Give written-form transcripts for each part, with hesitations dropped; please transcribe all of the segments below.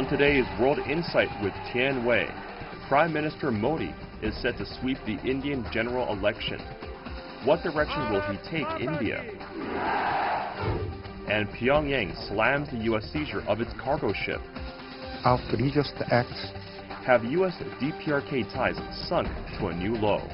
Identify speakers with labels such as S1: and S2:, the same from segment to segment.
S1: On today's World Insight with Tian Wei, Prime Minister Modi is set to sweep the Indian general election. What direction will he take India? And Pyongyang slams the U.S. seizure of its cargo ship.
S2: Outrageous acts.
S1: Have U.S. DPRK ties sunk to a new low?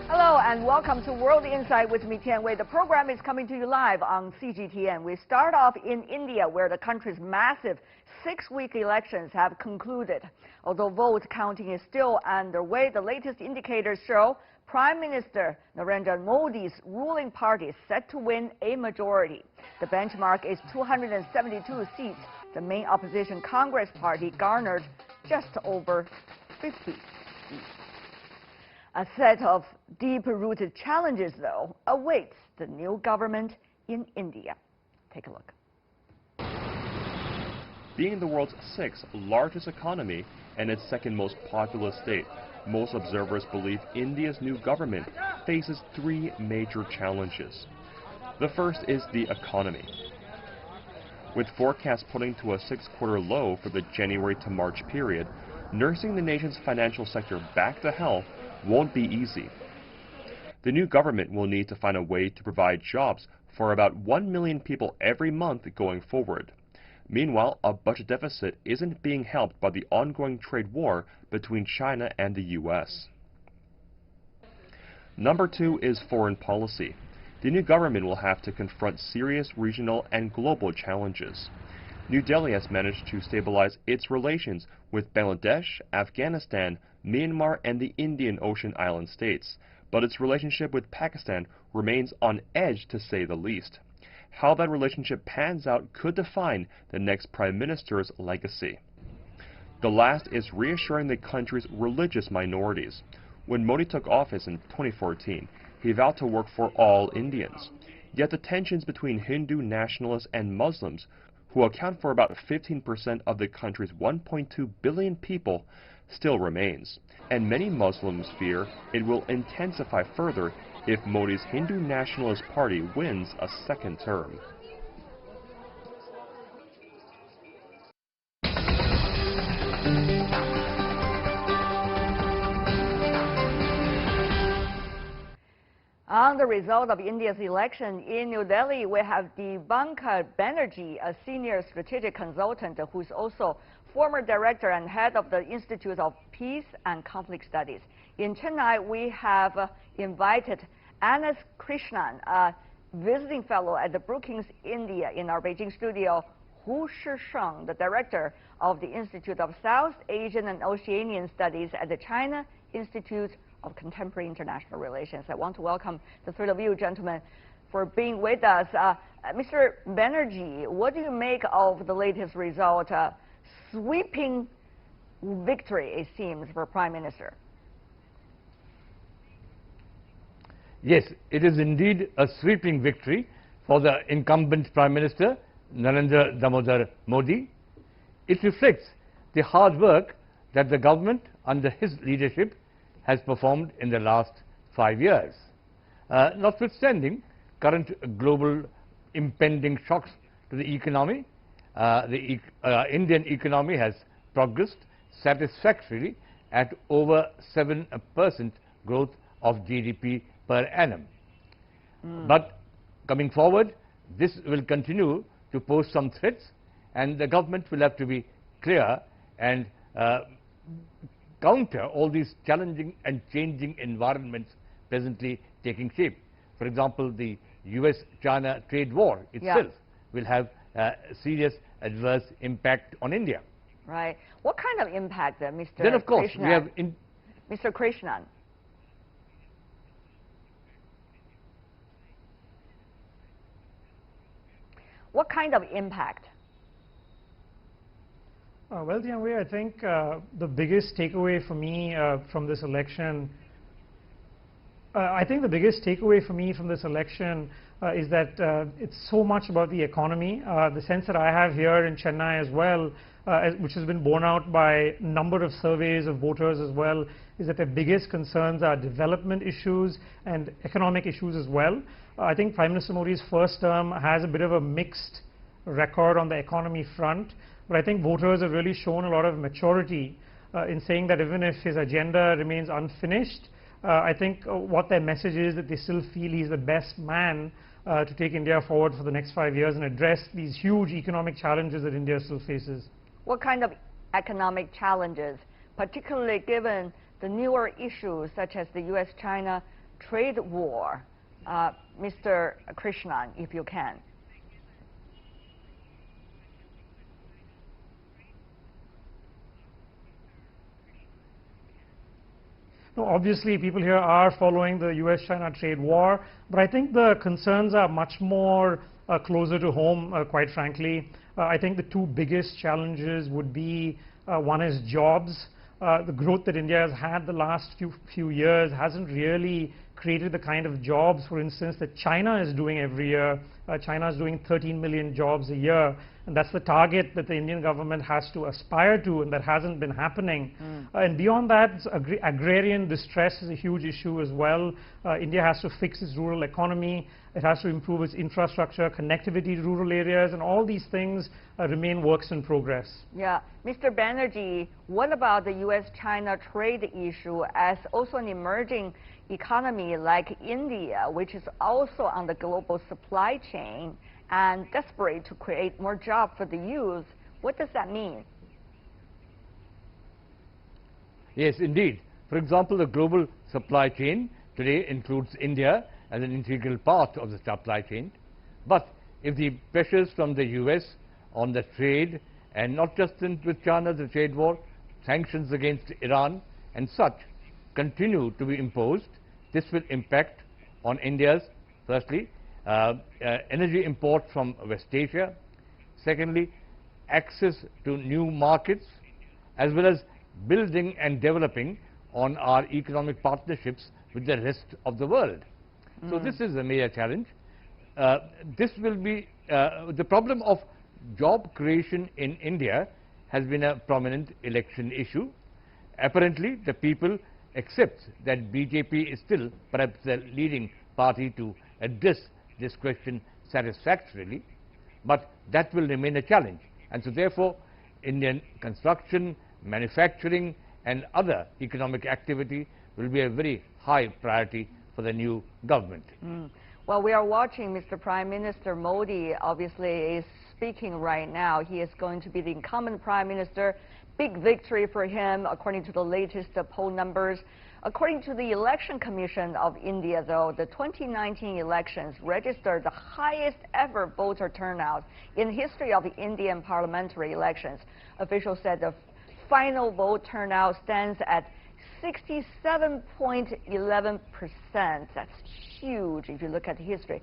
S3: Hello and welcome to World Insight with me, Tian Wei. The program is coming to you live on CGTN. We start off in India, where the country's massive 6-week elections have concluded. Although vote counting is still underway, the latest indicators show Prime Minister Narendra Modi's ruling party is set to win a majority. The benchmark is 272 seats. The main opposition Congress Party garnered just over 50 seats. A set of deep-rooted challenges, though, awaits the new government in India. Take a look.
S1: Being the world's 6th largest economy and its second most populous state, most observers believe India's new government faces 3 major challenges. The first is the economy. With forecasts pointing to a 6-quarter low for the January to March period, nursing the nation's financial sector back to health won't be easy. The new government will need to find a way to provide jobs for about 1 million people every month going forward. Meanwhile, a budget deficit isn't being helped by the ongoing trade war between China and the U.S. Number 2 is foreign policy. The new government will have to confront serious regional and global challenges. New Delhi has managed to stabilize its relations with Bangladesh, Afghanistan, Myanmar, and the Indian Ocean island states, but its relationship with Pakistan remains on edge, to say the least. How that relationship pans out could define the next prime minister's legacy. The last is reassuring the country's religious minorities. When Modi took office in 2014, he vowed to work for all Indians. Yet the tensions between Hindu nationalists and Muslims, who account for about 15% of the country's 1.2 billion people, still remains, and many Muslims fear it will intensify further if Modi's Hindu Nationalist Party wins a second term.
S3: On the result of India's election in New Delhi, we have Divankar Banerjee, a senior strategic consultant who's also former director and head of the Institute of Peace and Conflict Studies. In Chennai, we have invited Anas Krishnan, a visiting fellow at the Brookings, India, in our Beijing studio, Hu Shisheng, the director of the Institute of South Asian and Oceanian Studies at the China Institute of Contemporary International Relations. I want to welcome the 3 of you gentlemen for being with us. Mr. Banerjee, what do you make of the latest result? Sweeping victory, it seems, for Prime Minister.
S4: Yes, it is indeed a sweeping victory for the incumbent Prime Minister, Narendra Damodar Modi. It reflects the hard work that the government under his leadership has performed in the last 5 years. Notwithstanding current global impending shocks to the economy, the Indian economy has progressed satisfactorily at over 7% growth of GDP per annum. But coming forward, this will continue to pose some threats, and the government will have to be clear and counter all these challenging and changing environments presently taking shape. For example, the U.S.-China trade war itself will have serious adverse impact on India.
S3: Right. What kind of impact, Mr.
S4: Then, of course,
S3: Krishnan?
S4: we have
S3: Mr. Krishnan. What kind of impact?
S5: Well, Tian Wei, I think the biggest takeaway for me from this election, is that it's so much about the economy. The sense that I have here in Chennai as well, which has been borne out by a number of surveys of voters as well, is that their biggest concerns are development issues and economic issues as well. I think Prime Minister Modi's first term has a bit of a mixed record on the economy front, but I think voters have really shown a lot of maturity in saying that even if his agenda remains unfinished, I think what their message is that they still feel he's the best man to take India forward for the next 5 years and address these huge economic challenges that India still faces.
S3: What kind of economic challenges, particularly given the newer issues such as the U.S.-China trade war? Mr. Krishnan, if you can.
S5: No, obviously, people here are following the U.S.-China trade war, but I think the concerns are much more closer to home, quite frankly. I think the two biggest challenges would be, one is jobs. The growth that India has had the last few years hasn't really created the kind of jobs, for instance, that China is doing every year. China is doing 13 million jobs a year, and that's the target that the Indian government has to aspire to, and that hasn't been happening. And beyond that, agrarian distress is a huge issue as well. India has to fix its rural economy. It has to improve its infrastructure, connectivity to rural areas, and all these things remain works in progress.
S3: Yeah. Mr. Banerjee, what about the U.S.-China trade issue as also an emerging economy like India, which is also on the global supply chain and desperate to create more jobs for the youth? What does that mean?
S4: Yes, indeed. For example, the global supply chain today includes India as an integral part of the supply chain. But if the pressures from the U.S. on the trade, and not just with China, the trade war, sanctions against Iran and such, continue to be imposed, this will impact on India's, firstly, energy import from West Asia, secondly, access to new markets, as well as building and developing on our economic partnerships with the rest of the world. So this is a major challenge. This will be the problem of job creation in India has been a prominent election issue. Apparently, the people accept that BJP is still perhaps the leading party to address this question satisfactorily, but that will remain a challenge. And so therefore, Indian construction, manufacturing and other economic activity will be a very high priority for the new government.
S3: Well, we are watching Mr. Prime Minister Modi obviously is speaking right now. He is going to be the incumbent Prime Minister. Big victory for him according to the latest poll numbers. According to the Election Commission of India, though, the 2019 elections registered the highest ever voter turnout in the history of the Indian parliamentary elections. Officials said the final vote turnout stands at 67.11%. That's huge if you look at the history.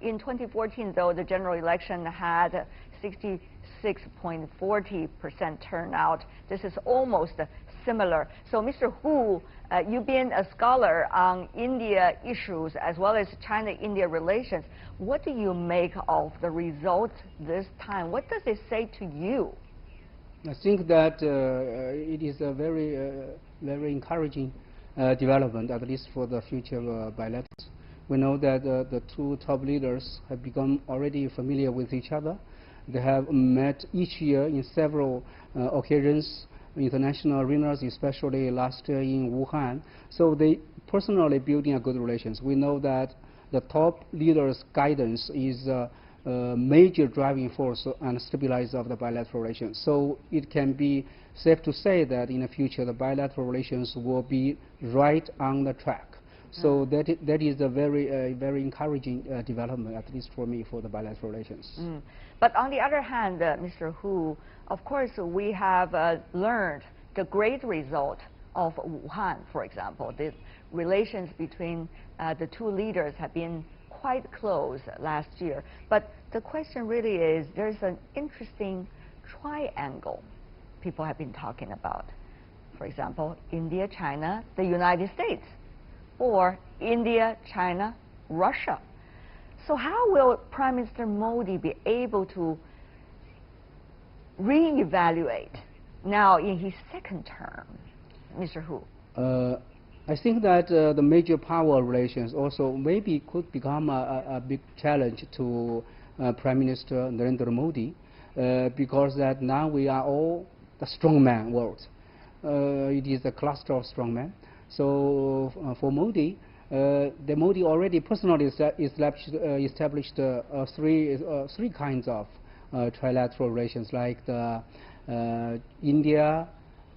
S3: In 2014, though, the general election had 66.40% turnout. This is almost similar. So, Mr. Hu, you've been a scholar on India issues as well as China-India relations. What do you make of the results this time? What does it say to you?
S6: I think that it is a very encouraging development, at least for the future bilaterals. We know that the two top leaders have become already familiar with each other. They have met each year in several occasions, international arenas, especially last year in Wuhan. So they personally building a good relations. We know that the top leaders' guidance is a major driving force and stabilizer of the bilateral relations. So it can be safe to say that in the future the bilateral relations will be right on the track. So that is a very encouraging development, at least for me, for the bilateral relations.
S3: But on the other hand, Mr. Hu, of course, we have learned the great result of Wuhan, for example. The relations between the two leaders have been quite close last year. But the question really is, there's an interesting triangle people have been talking about. For example, India, China, the United States, or India, China, Russia. So how will Prime Minister Modi be able to reevaluate now in his second term? Mr. Hu.
S6: I think that the major power relations also maybe could become a big challenge to Prime Minister Narendra Modi, because that now we are all the strongman world. It is a cluster of strongmen. So for Modi, the Modi already personally established three kinds of trilateral relations, like the India,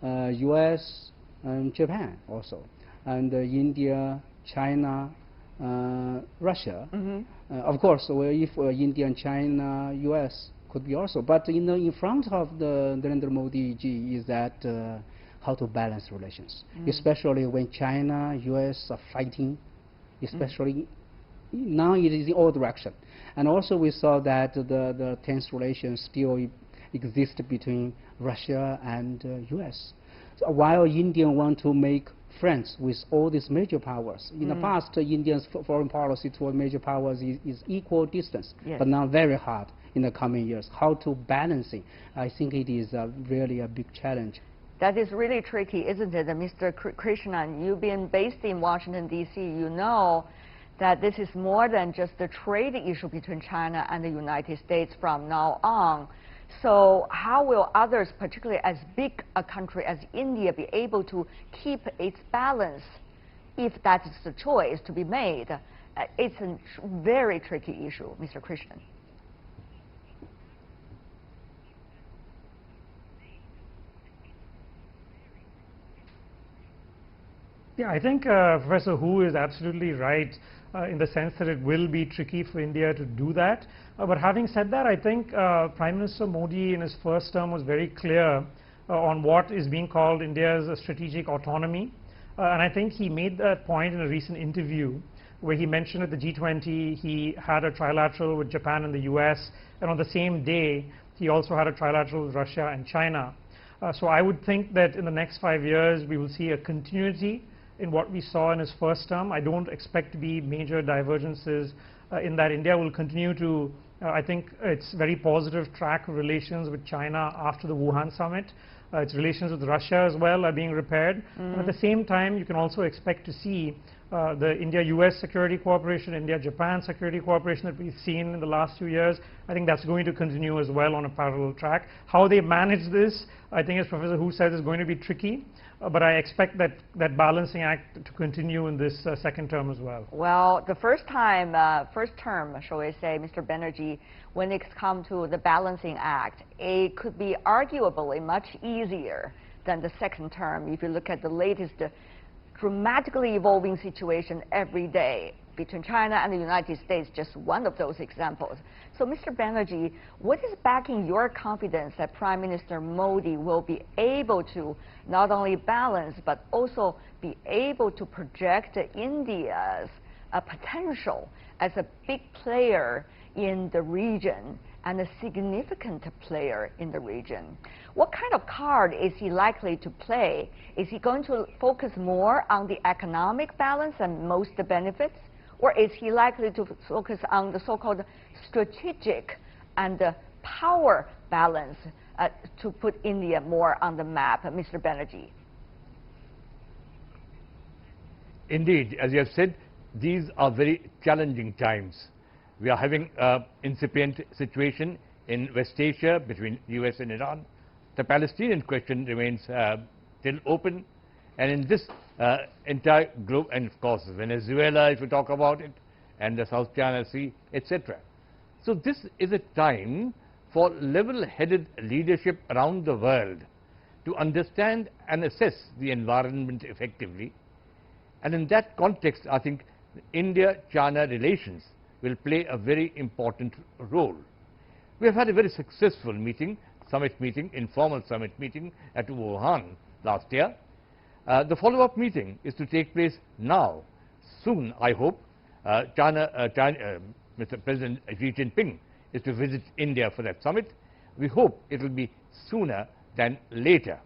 S6: U.S. and Japan also, and India, China, Russia. Of course, if India and China, U.S. could be also, but in front of the Narendra Modi ji is that how to balance relations, especially when China, U.S. are fighting, especially now it is in all direction. And also we saw that the tense relations still exist between Russia and U.S. So while India want to make friends with all these major powers, in the past India's foreign policy toward major powers is equal distance, but now very hard in the coming years. How to balancing, I think it is really a big challenge.
S3: That is really tricky, isn't it? Mr. Krishnan, you've been based in Washington, D.C. You know that this is more than just a trade issue between China and the United States from now on. So how will others, particularly as big a country as India, be able to keep its balance if that is the choice to be made? It's a very tricky issue, Mr. Krishnan.
S5: Yeah, I think Professor Hu is absolutely right in the sense that it will be tricky for India to do that. But having said that, I think Prime Minister Modi in his first term was very clear on what is being called India's strategic autonomy. And I think he made that point in a recent interview where he mentioned at the G20 he had a trilateral with Japan and the US, and on the same day he also had a trilateral with Russia and China. So I would think that in the next 5 years we will see a continuity in what we saw in his first term. I don't expect to be major divergences in that. India will continue to, I think it's very positive track relations with China after the Wuhan summit. Its relations with Russia as well are being repaired. And at the same time, you can also expect to see the India-US security cooperation, India-Japan security cooperation that we've seen in the last 2 years. I think that's going to continue as well on a parallel track. How they manage this, I think as Professor Hu says, is going to be tricky. But I expect that balancing act to continue in this second term as well.
S3: Well, the first term, shall we say, Mr. Banerjee, when it's come to the balancing act, it could be arguably much easier than the second term if you look at the latest dramatically evolving situation every day between China and the United States, just one of those examples. So, Mr. Banerjee, what is backing your confidence that Prime Minister Modi will be able to not only balance, but also be able to project India's potential as a big player in the region and a significant player in the region? What kind of card is he likely to play? Is he going to focus more on the economic balance and most benefits? Or is he likely to focus on the so-called strategic and power balance to put India more on the map, Mr. Banerjee?
S4: Indeed, as you have said, these are very challenging times. We are having an incipient situation in West Asia between US and Iran. The Palestinian question remains still open. And in this entire globe, and of course Venezuela, if you talk about it, and the South China Sea, etc. So this is a time for level-headed leadership around the world to understand and assess the environment effectively. And in that context, I think India-China relations will play a very important role. We have had a very successful meeting, informal summit meeting at Wuhan last year. The follow-up meeting is to take place now, soon, I hope. Mr. President Xi Jinping is to visit India for that summit. We hope it will be sooner than later.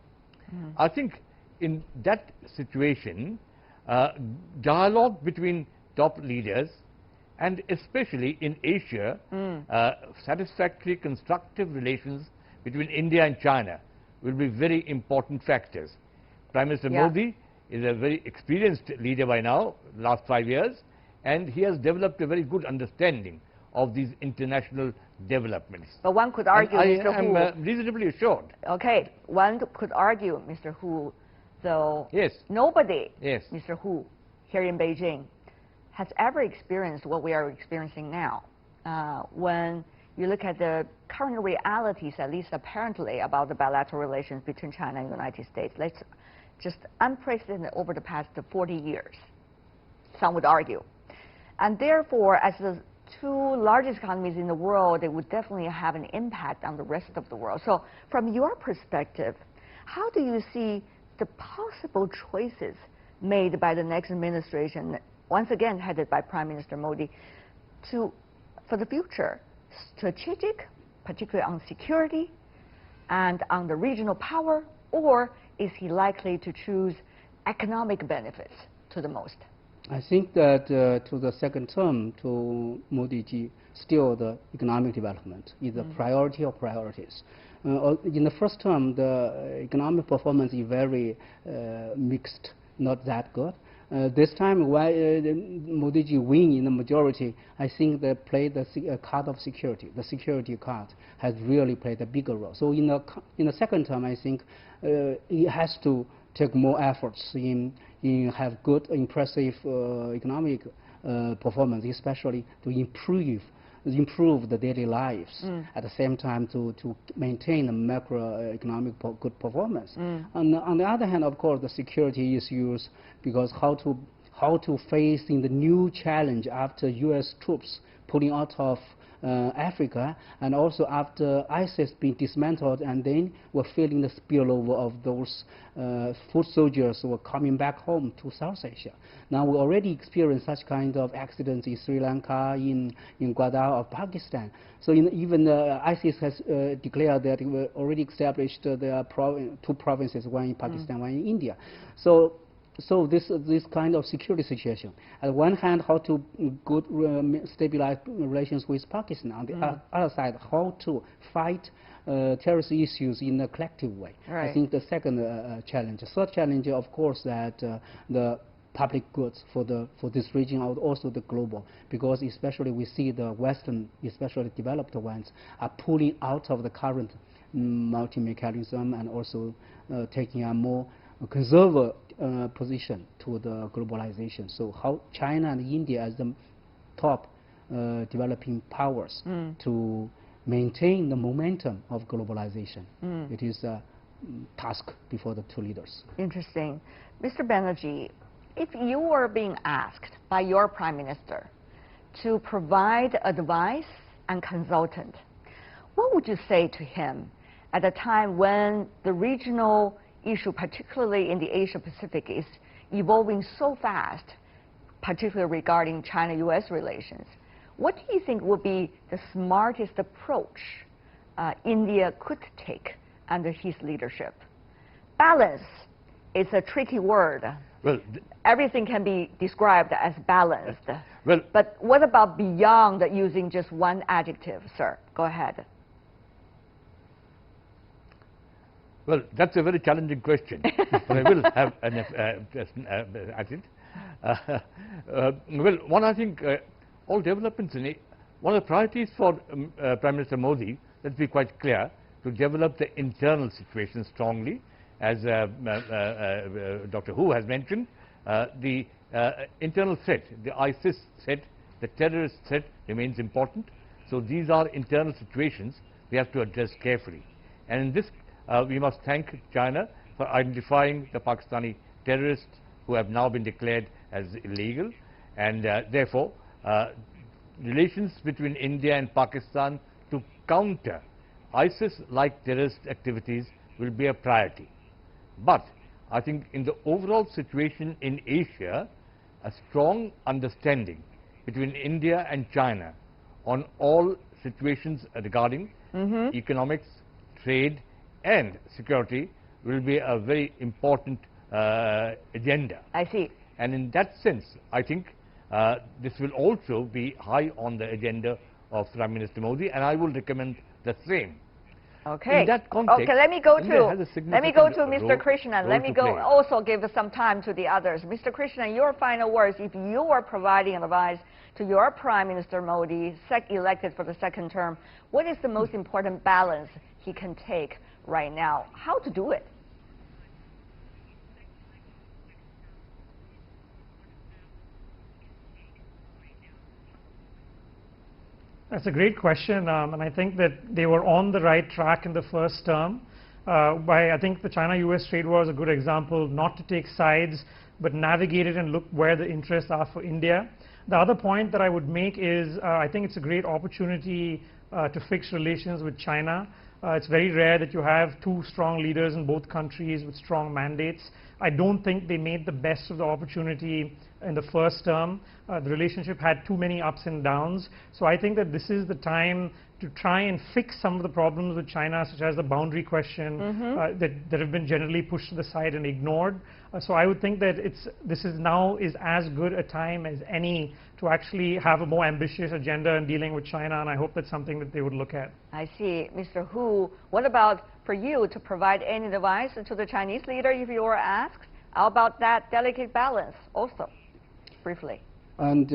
S4: I think in that situation, dialogue between top leaders, and especially in Asia, satisfactory, constructive relations between India and China will be very important factors. Prime Minister Modi is a very experienced leader by now, last 5 years, and he has developed a very good understanding of these international developments.
S3: But one could argue, Mr. Hu,
S4: I am reasonably assured.
S3: Okay, one could argue, Mr. Hu, though nobody, Mr. Hu, here in Beijing, has ever experienced what we are experiencing now. When you look at the current realities, at least apparently, about the bilateral relations between China and the United States, let's just unprecedented over the past 40 years, some would argue. And therefore, as the two largest economies in the world, it would definitely have an impact on the rest of the world. So from your perspective, how do you see the possible choices made by the next administration, once again headed by Prime Minister Modi, for the future, strategic, particularly on security and on the regional power, or is he likely to choose economic benefits to the most?
S6: I think that to the second term, to Modi ji, still the economic development is a priority of priorities. In the first term, the economic performance is very mixed, not that good. This time, why Modi ji win in the majority, I think they played the card of security. The security card has really played a bigger role. So in the second term, I think he has to take more efforts in have good, impressive economic performance, especially to improve the daily lives. At the same time, to maintain a macroeconomic good performance. On the other hand, of course, the security issues, because how to face in the new challenge after U.S. troops pulling out of Africa, and also after ISIS being dismantled, and then we're feeling the spillover of those foot soldiers who were coming back home to South Asia. Now we already experienced such kind of accidents in Sri Lanka, in Gwadar of Pakistan. So even ISIS has declared that we already established there are two provinces, one in Pakistan, one in India. So this kind of security situation. On one hand, how to stabilize relations with Pakistan. On the other side, how to fight terrorist issues in a collective way.
S3: Right.
S6: I think the second challenge. The third challenge, of course, that the public goods for this region, also the global, because especially we see the Western, especially developed ones, are pulling out of the current multi-mechanism and also taking a more conservative position to the globalization. So how China and India as the top developing powers to maintain the momentum of globalization. It is a task before the two leaders.
S3: Interesting. Mr. Banerjee, if you were being asked by your Prime Minister to provide advice and consultant, what would you say to him at a time when the regional issue, particularly in the Asia-Pacific, is evolving so fast, particularly regarding China-U.S. relations? What do you think would be the smartest approach India could take under his leadership? Balance is a tricky word.
S4: Well,
S3: everything can be described as balanced. But what about beyond using just one adjective, sir? Go ahead.
S4: Well, that's a very challenging question, but I will have an at it. Well, one, I think all developments in one of the priorities for Prime Minister Modi, let's be quite clear, to develop the internal situation strongly, as Dr. Hu has mentioned. The internal threat, the ISIS threat, the terrorist threat remains important. So these are internal situations we have to address carefully. And in this, we must thank China for identifying the Pakistani terrorists who have now been declared as illegal, and therefore relations between India and Pakistan to counter ISIS-like terrorist activities will be a priority. But I think in the overall situation in Asia, a strong understanding between India and China on all situations regarding economics, trade and security will be a very important agenda.
S3: I see.
S4: And in that sense, I think this will also be high on the agenda of Prime Minister Modi, and I will recommend the same.
S3: Okay.
S4: In that context,
S3: okay, let me go
S4: India has a
S3: to
S4: significant
S3: Mr. Krishnan. Let me go also give some time to the others. Mr. Krishnan, your final words. If you were providing advice to your Prime Minister Modi, elected for the second term, what is the most important balance he can take right now? How to do it?
S5: That's a great question, and I think that they were on the right track in the first term. I think the China-US trade war is a good example, not to take sides, but navigate it and look where the interests are for India. The other point that I would make is I think it's a great opportunity to fix relations with China. It's very rare that you have two strong leaders in both countries with strong mandates. I don't think they made the best of the opportunity in the first term. The relationship had too many ups and downs. So I think that this is the time to try and fix some of the problems with China, such as the boundary question that have been generally pushed to the side and ignored. So I would think that this is now as good a time as any to actually have a more ambitious agenda in dealing with China, and I hope that's something that they would look at.
S3: I see. Mr. Hu, what about for you to provide any advice to the Chinese leader if you were asked? How about that delicate balance also, briefly?
S6: And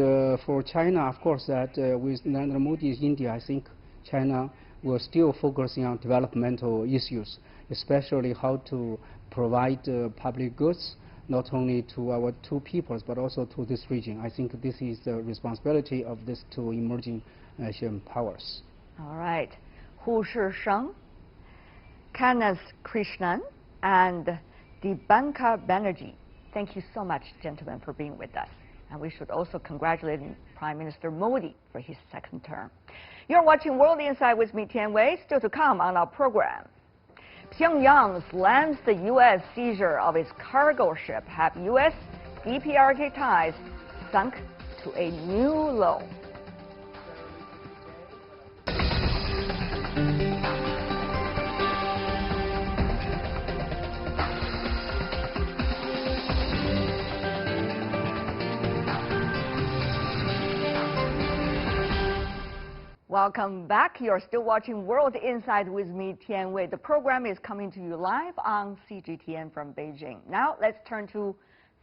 S6: for China, of course, that with Narendra Modi's India, I think China will still focusing on developmental issues, especially how to provide public goods, not only to our two peoples, but also to this region. I think this is the responsibility of these two emerging Asian powers.
S3: All right. Hu Shisheng, Kenneth Krishnan, and Dipankar Banerjee. Thank you so much, gentlemen, for being with us. And we should also congratulate Prime Minister Modi for his second term. You're watching World Insight with me, Tian Wei. Still to come on our program. Pyongyang slams the U.S. seizure of its cargo ship. Have U.S. DPRK ties sunk to a new low? Welcome back. You're still watching World Insight with me, Tian Wei. The program is coming to you live on CGTN from Beijing. Now let's turn to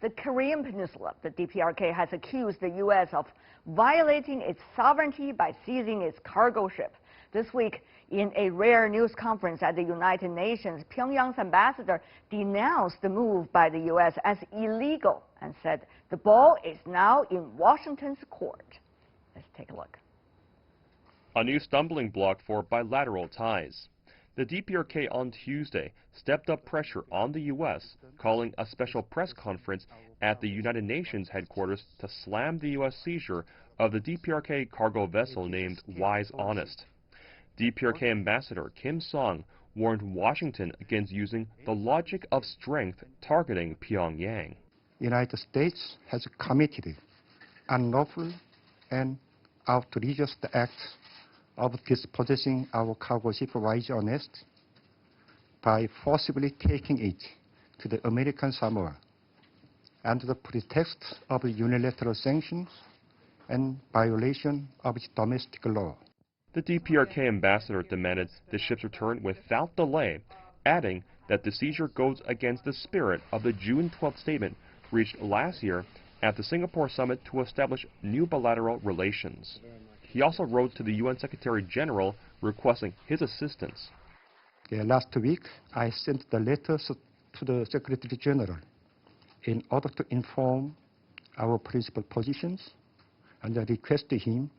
S3: the Korean Peninsula. The DPRK has accused the U.S. of violating its sovereignty by seizing its cargo ship. This week, in a rare news conference at the United Nations, Pyongyang's ambassador denounced the move by the U.S. as illegal and said the ball is now in Washington's court. Let's take a look.
S1: A new stumbling block for bilateral ties. The DPRK on Tuesday stepped up pressure on the U.S., calling a special press conference at the United Nations headquarters to slam the U.S. seizure of the DPRK cargo vessel named Wise Honest. DPRK Ambassador Kim Song warned Washington against using the logic of strength targeting Pyongyang.
S2: United States has committed unlawful and outrageous acts of dispossessing our cargo ship Wise Honest by forcibly taking it to the American Samoa under the pretext of unilateral sanctions and violation of its domestic law.
S1: The DPRK ambassador demanded the ship's return without delay, adding that the seizure goes against the spirit of the June 12th statement reached last year at the Singapore summit to establish new bilateral relations. He also wrote to the UN Secretary General requesting his assistance.
S2: Last week, I sent the letters to the Secretary General in order to inform our principal positions and requested him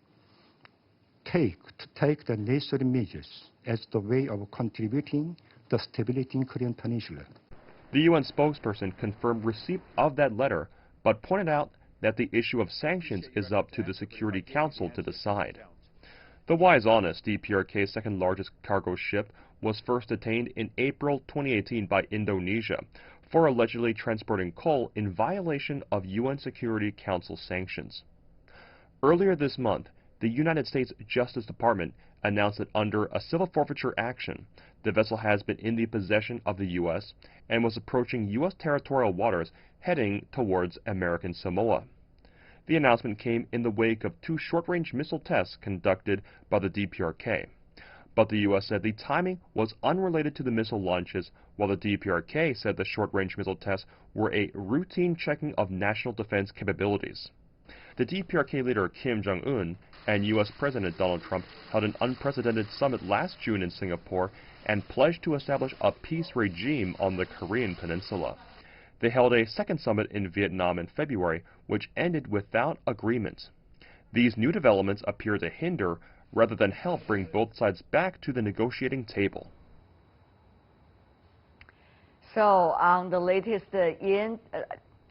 S2: to take the necessary measures as the way of contributing to stability in Korean Peninsula.
S1: The UN spokesperson confirmed receipt of that letter, but pointed out that the issue of sanctions is up to the Security Council to decide. The Wise Honest, DPRK's second largest cargo ship, was first detained in April 2018 by Indonesia for allegedly transporting coal in violation of UN Security Council sanctions. Earlier this month, the United States Justice Department announced that under a civil forfeiture action, the vessel has been in the possession of the U.S. and was approaching U.S. territorial waters heading towards American Samoa. The announcement came in the wake of two short-range missile tests conducted by the DPRK. But the U.S. said the timing was unrelated to the missile launches, while the DPRK said the short-range missile tests were a routine checking of national defense capabilities. The DPRK leader Kim Jong-un and U.S. President Donald Trump held an unprecedented summit last June in Singapore and pledged to establish a peace regime on the Korean Peninsula. They held a second summit in Vietnam in February, which ended without agreement. These new developments appear to hinder rather than help bring both sides back to the negotiating table.
S3: So on the latest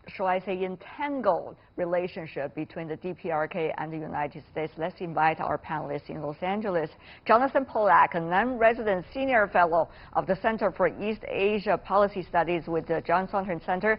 S3: shall I say, entangled relationship between the DPRK and the United States, let's invite our panelists in Los Angeles. Jonathan Polak, a non-resident senior fellow of the Center for East Asia Policy Studies with the John Thornton Center,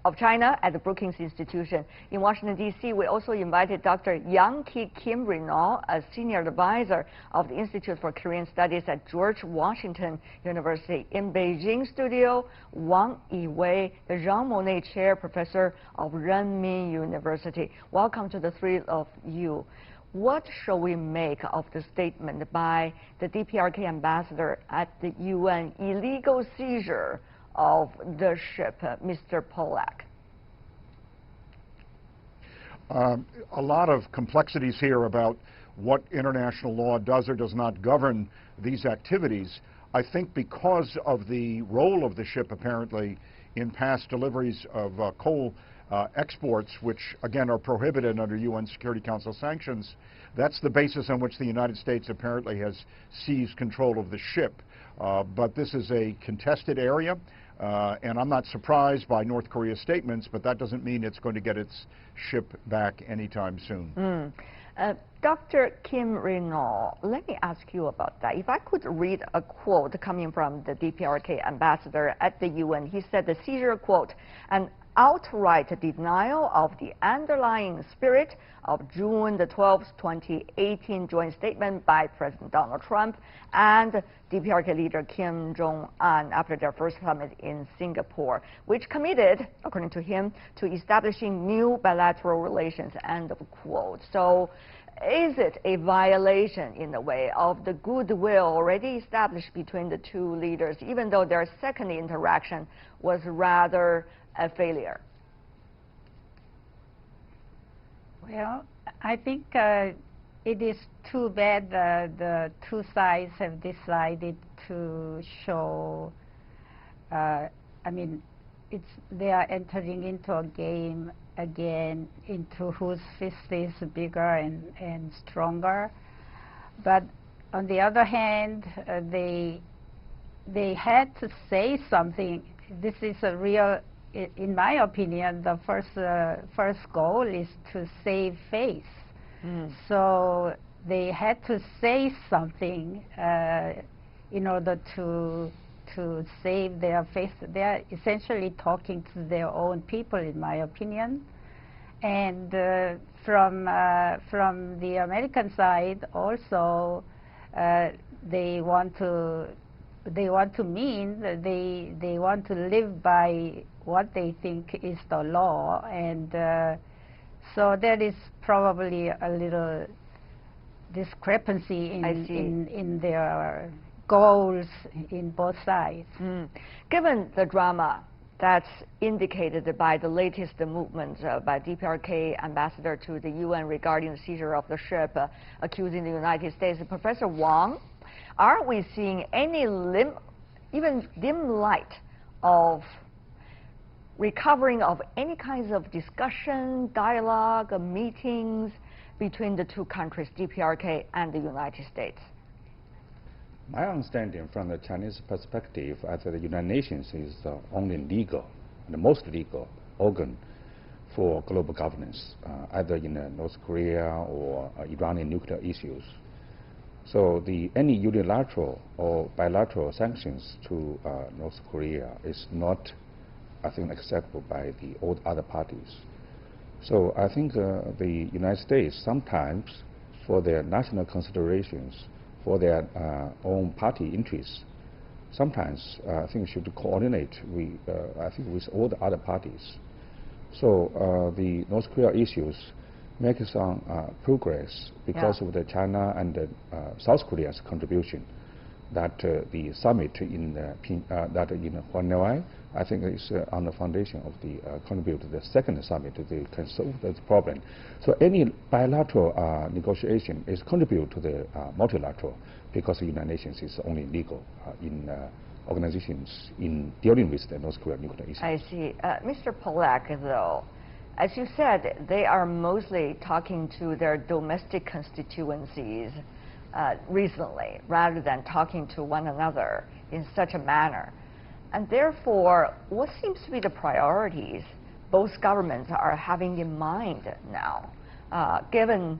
S3: of China at the Brookings Institution. In Washington, D.C., we also invited Dr. Yang-Ki Kim Renault, a senior advisor of the Institute for Korean Studies at George Washington University. In Beijing studio, Wang Yiwei, the Jean Monnet Chair Professor of Renmin University. Welcome to the three of you. What shall we make of the statement by the DPRK ambassador at the UN, illegal seizure of the ship, Mr. Polak?
S7: A lot of complexities here about what international law does or does not govern these activities. I think because of the role of the ship apparently in past deliveries of coal exports, which again are prohibited under UN Security Council sanctions, that's the basis on which the United States apparently has seized control of the ship. But this is a contested area. And I'm not surprised by North Korea's statements, but that doesn't mean it's going to get its ship back anytime soon.
S3: Dr. Kim Renault, let me ask you about that. If I could read a quote coming from the DPRK ambassador at the UN, he said the seizure, quote, an outright denial of the underlying spirit of June the 12th, 2018 joint statement by President Donald Trump and DPRK leader Kim Jong-un after their first summit in Singapore, which committed, according to him, to establishing new bilateral relations, end of quote. So is it a violation, in a way, of the goodwill already established between the two leaders, even though their second interaction was rather a failure?
S8: Well, I think it is too bad the two sides have decided to show, I mean, they are entering into a game again into whose fist is bigger and stronger. But on the other hand, they had to say something. This is a real, in my opinion, the first goal is to save face. So they had to say something in order to save their face. They are essentially talking to their own people, in my opinion. And from the American side, also, they want to mean that they want to live by what they think is the law, and so there is probably a little discrepancy in their goals in both sides.
S3: Given the drama that's indicated by the latest movement by DPRK ambassador to the UN regarding the seizure of the ship, accusing the United States, Professor Wang, are we seeing any even dim light of recovering of any kinds of discussion, dialogue, meetings between the two countries, DPRK and the United States?
S9: My understanding from the Chinese perspective, I think the United Nations is the only legal, the most legal organ for global governance, either in North Korea or Iranian nuclear issues. So any unilateral or bilateral sanctions to North Korea is not, I think, acceptable by all other parties. So I think the United States sometimes, for their national considerations, for their own party interests, sometimes I think should coordinate with all the other parties. So the North Korea issues make some progress because of the China and South Korea's contribution. That the summit in Hanoi, I think is on the foundation of the contribute to the second summit to can solve this problem. So any bilateral negotiation is contribute to the multilateral, because the United Nations is only legal in organizations in dealing with the North Korean nuclear issue.
S3: I see. Mr. Polak, though, as you said, they are mostly talking to their domestic constituencies recently, rather than talking to one another in such a manner. And therefore, what seems to be the priorities both governments are having in mind now, given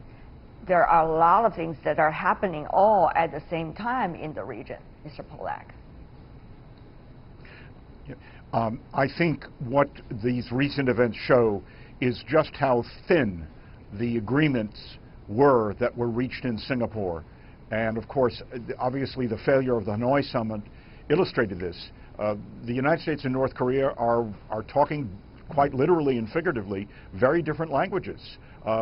S3: there are a lot of things that are happening all at the same time in the region? Mr. Polak.
S7: I think what these recent events show is just how thin the agreements were that were reached in Singapore. And of course, obviously the failure of the Hanoi summit illustrated this. The United States and North Korea are talking quite literally and figuratively very different languages.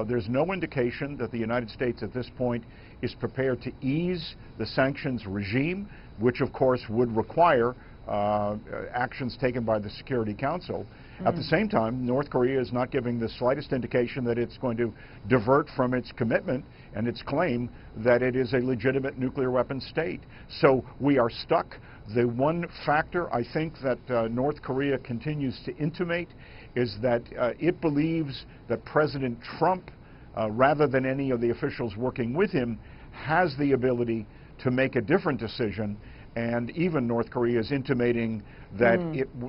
S7: There's no indication that the United States at this point is prepared to ease the sanctions regime, which of course would require actions taken by the Security Council. At the same time, North Korea is not giving the slightest indication that it's going to divert from its commitment and its claim that it is a legitimate nuclear weapons state. So we are stuck. The one factor I think that North Korea continues to intimate is that it believes that President Trump, rather than any of the officials working with him, has the ability to make a different decision. And even North Korea is intimating that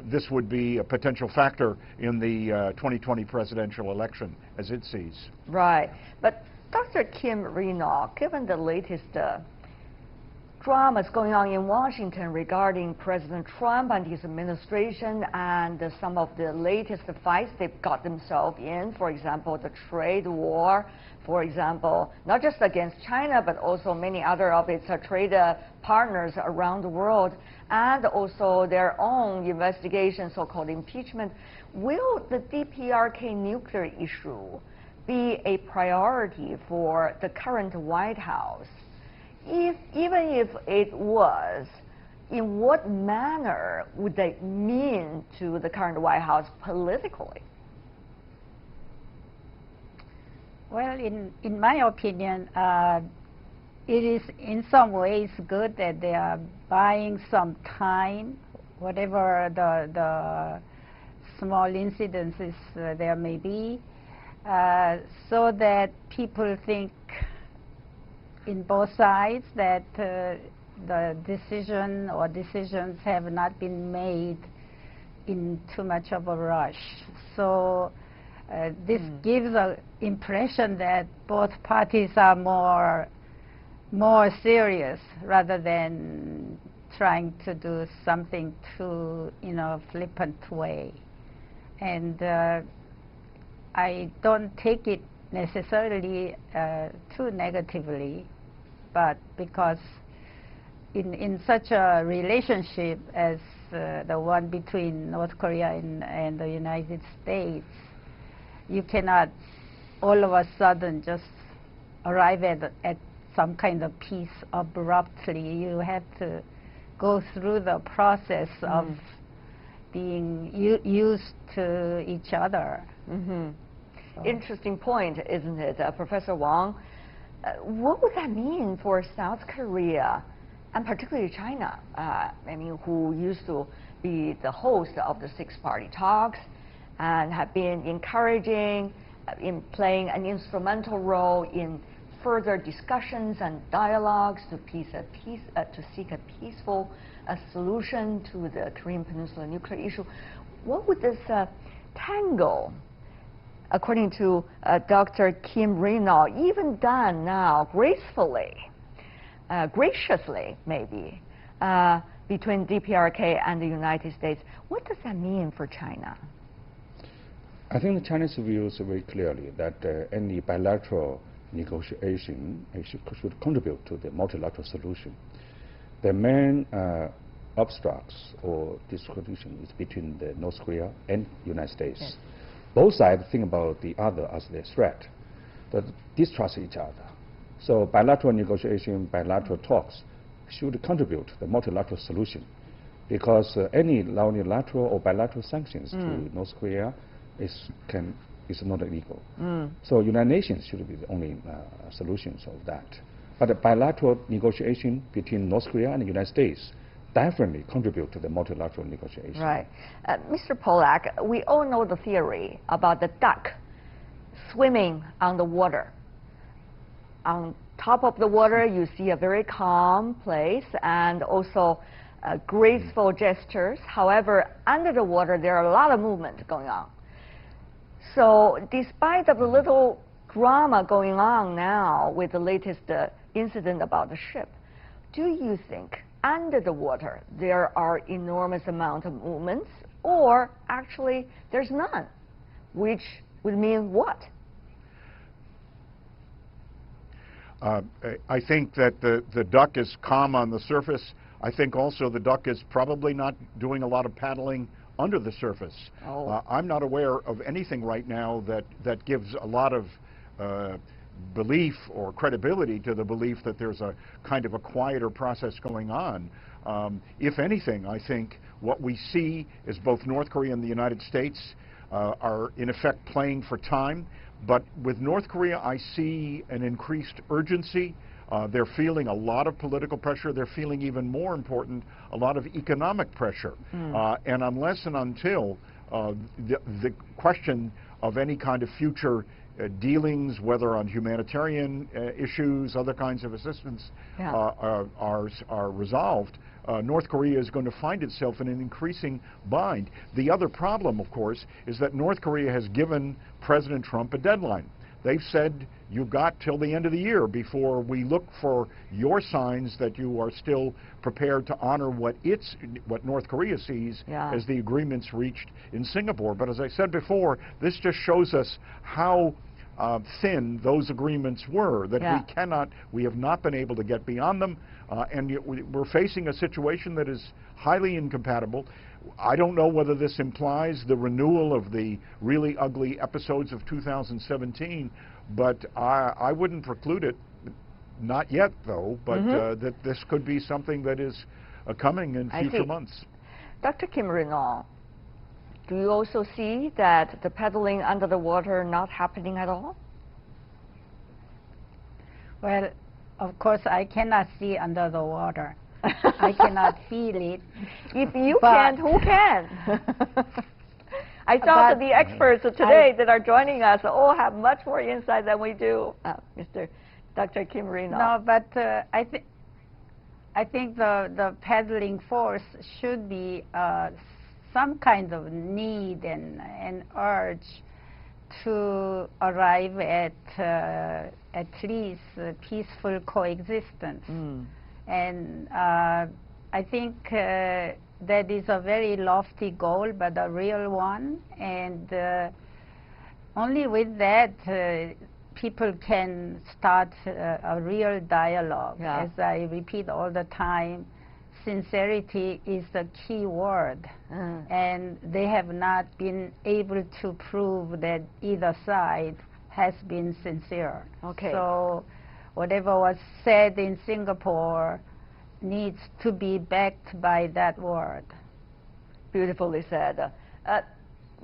S7: this would be a potential factor in the 2020 presidential election, as it sees.
S3: Right. But Dr. Kim Reno, given the latest dramas going on in Washington regarding President Trump and his administration and some of the latest fights they've got themselves in, for example, the trade war, for example, not just against China, but also many other of its trade partners around the world, and also their own investigation, so-called impeachment. Will the DPRK nuclear issue be a priority for the current White House? Even if it was, in what manner would they mean to the current White House politically?
S8: Well, in my opinion, it is in some ways good that they are buying some time, whatever the small incidences there may be, so that people think in both sides that the decision or decisions have not been made in too much of a rush. So this gives an impression that both parties are more serious rather than trying to do something too, flippant way. And I don't take it necessarily too negatively, but because in such a relationship as the one between North Korea and the United States, you cannot all of a sudden just arrive at some kind of peace abruptly. You have to go through the process of being used to each other.
S3: Interesting point, isn't it, Professor Wang? What would that mean for South Korea, and particularly China, who used to be the host of the six-party talks and have been encouraging, in playing an instrumental role in further discussions and dialogues to seek a peaceful solution to the Korean Peninsula nuclear issue? What would this tango, according to Dr. Kim Reno, even done now gracefully, graciously maybe, between DPRK and the United States, what does that mean for China?
S9: I think the Chinese views very clearly that any bilateral negotiation should contribute to the multilateral solution. The main obstacles or disconnection is between the North Korea and United States. Yes. Both sides think about the other as their threat. that distrust each other. So bilateral negotiation, bilateral talks should contribute to the multilateral solution, because any unilateral or bilateral sanctions to North Korea is not illegal. So United Nations should be the only solutions of that. But a bilateral negotiation between North Korea and the United States definitely contribute to the multilateral negotiation.
S3: Right. Mr. Polak, we all know the theory about the duck swimming on the water. On top of the water, you see a very calm place and also graceful gestures. However, under the water, there are a lot of movement going on. So despite of the little drama going on now with the latest incident about the ship, do you think under the water there are enormous amount of movements, or actually there's none, which would mean what?
S7: I think that the duck is calm on the surface. I think also the duck is probably not doing a lot of paddling under the surface. I'm not aware of anything right now that gives a lot of belief or credibility to the belief that there's a kind of a quieter process going on. If anything, I think what we see is both North Korea and the United States are in effect playing for time. But with North Korea, I see an increased urgency. They're feeling a lot of political pressure. They're feeling, even more important, a lot of economic pressure. And unless and until the question of any kind of future dealings, whether on humanitarian issues, other kinds of assistance, are resolved, North Korea is going to find itself in an increasing bind. The other problem, of course, is that North Korea has given President Trump a deadline. They've said, you've got till the end of the year before we look for your signs that you are still prepared to honor what North Korea sees as the agreements reached in Singapore. But as I said before, this just shows us how thin those agreements were, that we have not been able to get beyond them, and yet we're facing a situation that is highly incompatible. I don't know whether this implies the renewal of the really ugly episodes of 2017, but I wouldn't preclude it, not yet though, but that this could be something that is coming in future months.
S3: Dr. Kim Renaud, do you also see that the paddling under the water not happening at all?
S8: Well, of course, I cannot see under the water. I cannot feel it.
S3: If you can't, who can? I thought that the experts today that are joining us all have much more insight than we do. Dr. Kim Renaud.
S8: No, but I think the paddling force should be some kind of need and urge to arrive at least peaceful coexistence. And I think that is a very lofty goal, but a real one. And only with that, people can start a real dialogue. As I repeat all the time, sincerity is the key word. And they have not been able to prove that either side has been sincere. So whatever was said in Singapore needs to be backed by that word.
S3: Beautifully said.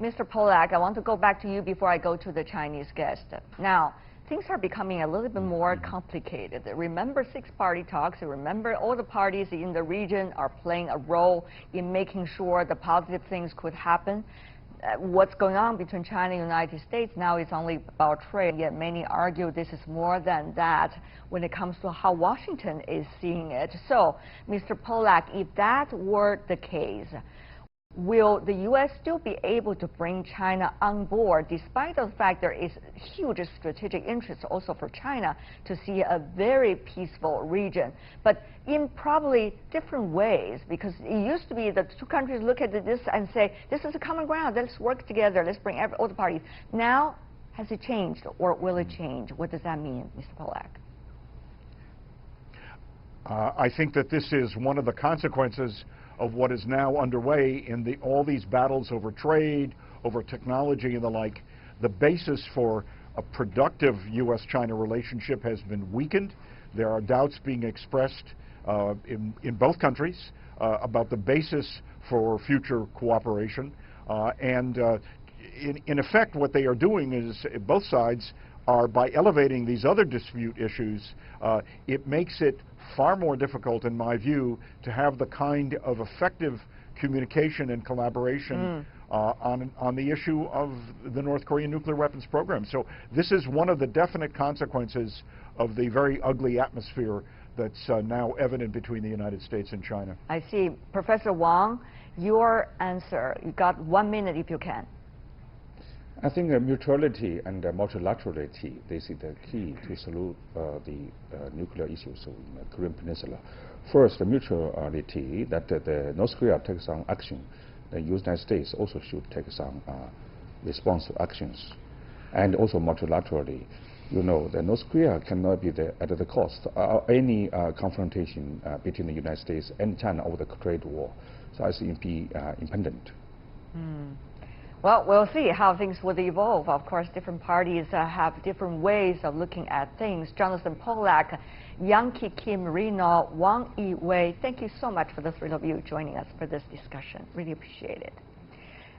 S3: Mr. Polak, I want to go back to you before I go to the Chinese guest. Now, things are becoming a little bit more complicated. Remember six-party talks. Remember all the parties in the region are playing a role in making sure the positive things could happen. What's going on between China and the United States now is only about trade, yet many argue this is more than that when it comes to how Washington is seeing it. So, Mr. Polak, if that were the case, will the U.S. still be able to bring China on board, despite the fact there is huge strategic interest also for China to see a very peaceful region, but in probably different ways? Because it used to be that two countries look at this and say, this is a common ground, let's work together, let's bring all the parties. Now, has it changed, or will it change? What does that mean, Mr. Polak?
S7: I think that this is one of the consequences of what is now underway in all these battles over trade, over technology and the like. The basis for a productive U.S.-China relationship has been weakened. There are doubts being expressed in both countries about the basis for future cooperation. In effect, what they are doing is, both sides are, by elevating these other dispute issues, it makes it far more difficult, in my view, to have the kind of effective communication and collaboration on the issue of the North Korean nuclear weapons program. So this is one of the definite consequences of the very ugly atmosphere that's now evident between the United States and China.
S3: I see. Professor Wang, your answer. You got 1 minute if you can.
S9: I think mutuality and multilaterality, this is the key to solve the nuclear issues in the Korean Peninsula. First, the mutuality, that the North Korea takes some action. The United States also should take some responsive actions. And also multilaterally, you know, the North Korea cannot be at the cost of any confrontation between the United States and China over the trade war. So I think be independent.
S3: Well, we'll see how things would evolve. Of course, different parties have different ways of looking at things. Jonathan Pollack, Yang Kim Reno, Wang Yiwei, thank you so much for the three of you joining us for this discussion. Really appreciate it.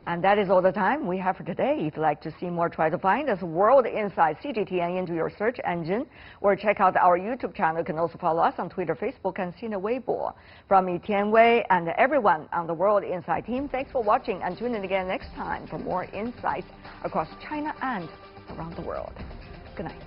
S3: And that is all the time we have for today. If you'd like to see more, try to find us World Insight CGTN into your search engine, or check out our YouTube channel. You can also follow us on Twitter, Facebook, and Sina Weibo. From me, Tian Wei, and everyone on the World Insight team, thanks for watching, and tune in again next time for more insights across China and around the world. Good night.